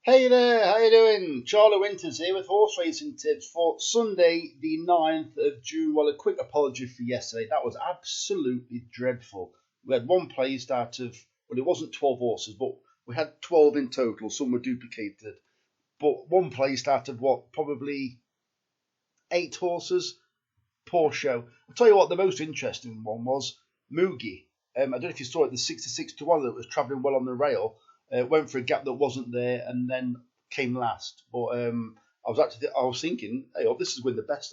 Hey there, how you doing? Charlie Winters here with horse racing tips for Sunday, the 9th of June. Well, a quick apology for yesterday. That was absolutely dreadful. We had one placed out of, well, it wasn't 12 horses, but we had 12 in total. Some were duplicated. But one placed out of what, probably 8 horses. Poor show. I'll tell you what, the most interesting one was Moogie. I don't know if you saw it, the 66 to 1 that was travelling well on the rail. Went for a gap that wasn't there and then came last. But I was thinking, hey, oh, this is with the best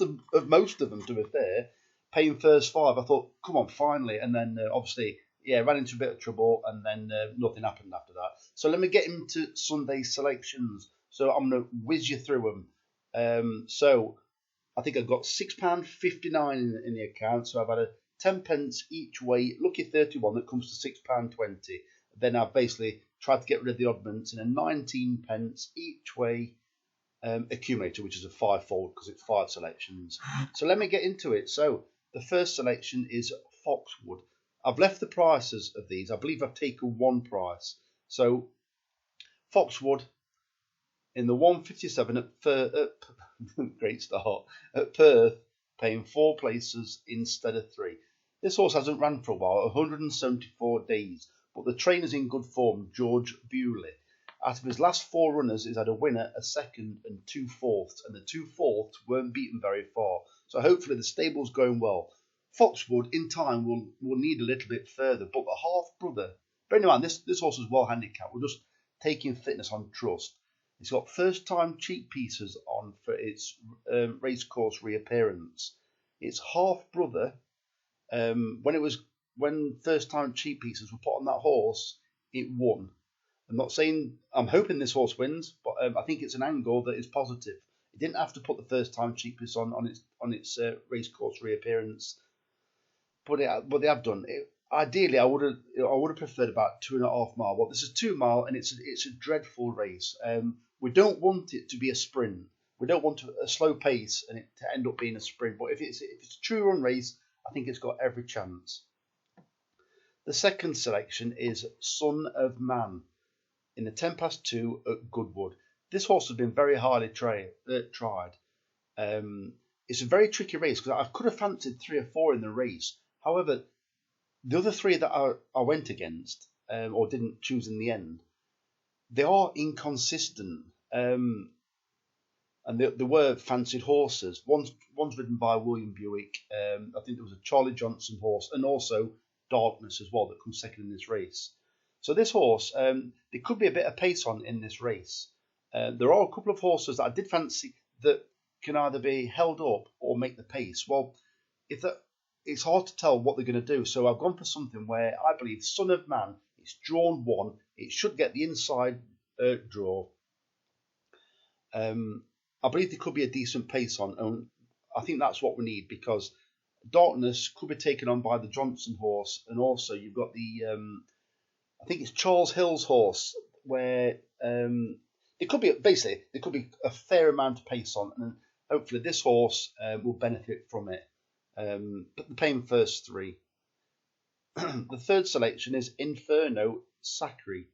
of most of them, to be fair. Paying first five, I thought, come on, finally. And then obviously, yeah, ran into a bit of trouble, and then nothing happened after that. So let me get into Sunday's selections. So I'm going to whiz you through them. So I think I've got £6.59 in the account. So I've had a 10 pence each way, lucky 31 that comes to £6.20. Then I've basically tried to get rid of the oddments in a 19 pence each way accumulator, which is a five-fold because it's 5 selections. So let me get into it. So the first selection is Foxwood. I've left the prices of these. I believe I've taken one price. So Foxwood in the 157 great start, at Perth, paying 4 places instead of 3. This horse hasn't ran for a while, 174 days. But the trainer's in good form, George Bewley. Out of his last 4 runners, he's had a winner, a second, and 2 fourths, and the 2 fourths weren't beaten very far. So hopefully the stable's going well. Foxwood, in time, will need a little bit further, but the half brother. Bear in mind, this horse is well handicapped. We're just taking fitness on trust. It's got first-time cheek pieces on for its racecourse reappearance. Its half brother, when first time cheap pieces were put on that horse, it won. I'm hoping this horse wins, but I think it's an angle that is positive. It didn't have to put the first time cheap piece on its racecourse reappearance, but they have done it. Ideally, I would have preferred about 2.5 mile. Well, this is 2 mile, and it's a dreadful race. We don't want it to be a sprint. We don't want a slow pace and it to end up being a sprint. But if it's a true run race, I think it's got every chance. The second selection is Son of Man in the 10 past 2 at Goodwood. This horse has been very highly tried. It's a very tricky race because I could have fancied 3 or 4 in the race. However, the other 3 that I went against or didn't choose in the end, they are inconsistent. And they were fancied horses. One's ridden by William Buick. I think there was a Charlie Johnson horse, and also Darkness as well that comes second in this race. So this horse, there could be a bit of pace on in this race. There are a couple of horses that I did fancy that can either be held up or make the pace. Well, it's hard to tell what they're going to do. So I've gone for something where I believe Son of Man, it's drawn 1. It should get the inside draw. I believe there could be a decent pace on, and I think that's what we need because Darkness could be taken on by the Johnson horse, and also you've got the I think it's Charles Hill's horse, where it could be a fair amount of pace on, and hopefully this horse will benefit from it. But the paying first 3. The third selection is Inferno Saker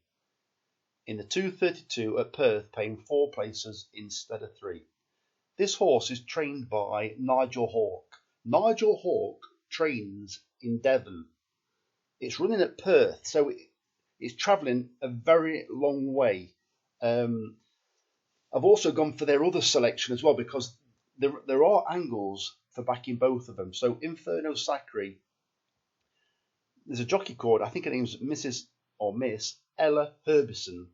in the 232 at Perth, paying 4 places instead of 3. This horse is trained by Nigel Hawke. Nigel Hawke trains in Devon. It's running at Perth, so it's travelling a very long way. I've also gone for their other selection as well because there are angles for backing both of them. So Inferno Saker, there's a jockey called, I think her name's Mrs. or Miss Ella Herbison,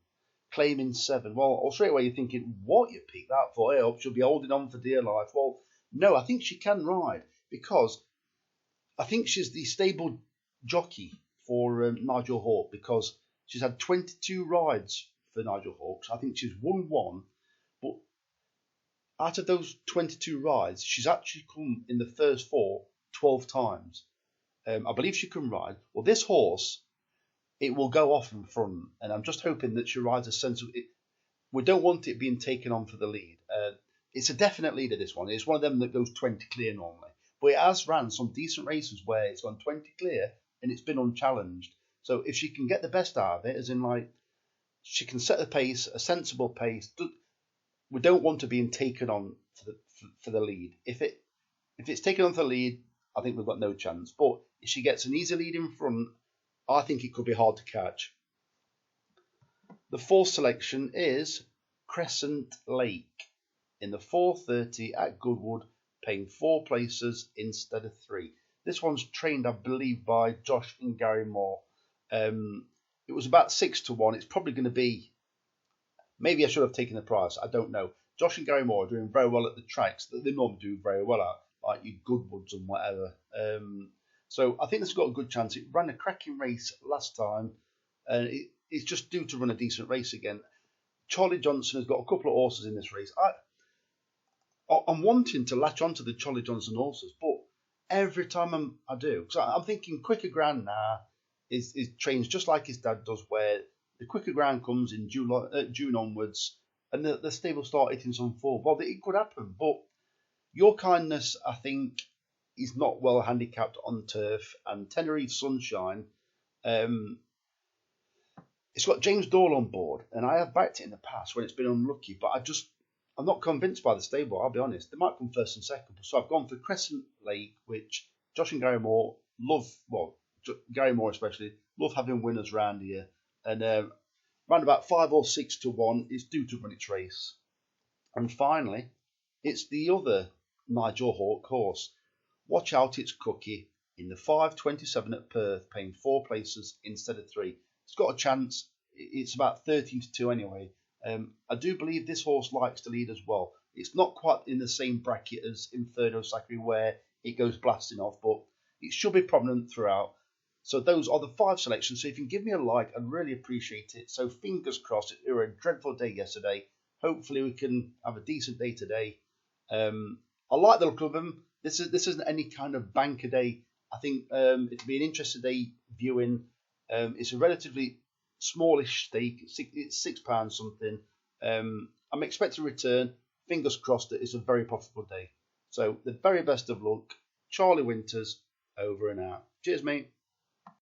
claiming 7. Well, straight away you're thinking, what you picked that for? I hope she'll be holding on for dear life. Well, no, I think she can ride because I think she's the stable jockey for Nigel Hawke because she's had 22 rides for Nigel Hawke. So I think she's won 1, but out of those 22 rides, she's actually come in the first 4 12 times. I believe she can ride. Well, this horse, it will go off in front, and I'm just hoping that she rides a sensible. We don't want it being taken on for the lead. It's a definite leader, this one. It's one of them that goes 20 clear normally. But it has ran some decent races where it's gone 20 clear and it's been unchallenged. So if she can get the best out of it, as in like She can set a pace, a sensible pace. We don't want her being taken on for the lead. If it's taken on for the lead, I think we've got no chance. But if she gets an easy lead in front, I think it could be hard to catch. The fourth selection is Crescent Lake in the 4:30 at Goodwood, paying 4 places instead of 3. This one's trained, I believe, by Josh and Gary Moore. It was about 6-1. It's probably going to be. Maybe I should have taken the price. I don't know. Josh and Gary Moore are doing very well at the tracks that they normally do very well at, like your Goodwoods and whatever. So I think this has got a good chance. It ran a cracking race last time, and it's just due to run a decent race again. Charlie Johnson has got a couple of horses in this race. I'm wanting to latch onto the Charlie Johnson horses, but every time I do, so I'm thinking Quicker Grand now is trains just like his dad does, where the Quicker Grand comes in June onwards, and the stable start hitting some form. Well, it could happen, but Your Kindness, I think, is not well handicapped on turf, and Tenerife Sunshine, it's got James Doyle on board, and I have backed it in the past when it's been unlucky, but I'm not convinced by the stable, I'll be honest. They might come first and second, so I've gone for Crescent Lake, which Josh and Gary Moore love, well, Gary Moore especially, love having winners round here, and round about 5 or 6-1, it's due to run its race. And finally, it's the other Nigel Hawke horse. Watch Out It's Cookie in the 5:27 at Perth, paying 4 places instead of 3. It's got a chance. It's about 13-2 anyway. I do believe this horse likes to lead as well. It's not quite in the same bracket as Inferno Saker where it goes blasting off, but it should be prominent throughout. So those are the 5 selections. So if you can give me a like, I'd really appreciate it. So fingers crossed. It was a dreadful day yesterday. Hopefully we can have a decent day today. I like the look of them. This isn't any kind of banker day. I think it'll be an interesting day viewing. It's a relatively smallish stake. It's £6 something. I'm expecting a return. Fingers crossed that it's a very profitable day. So the very best of luck. Charlie Winters, over and out. Cheers, mate.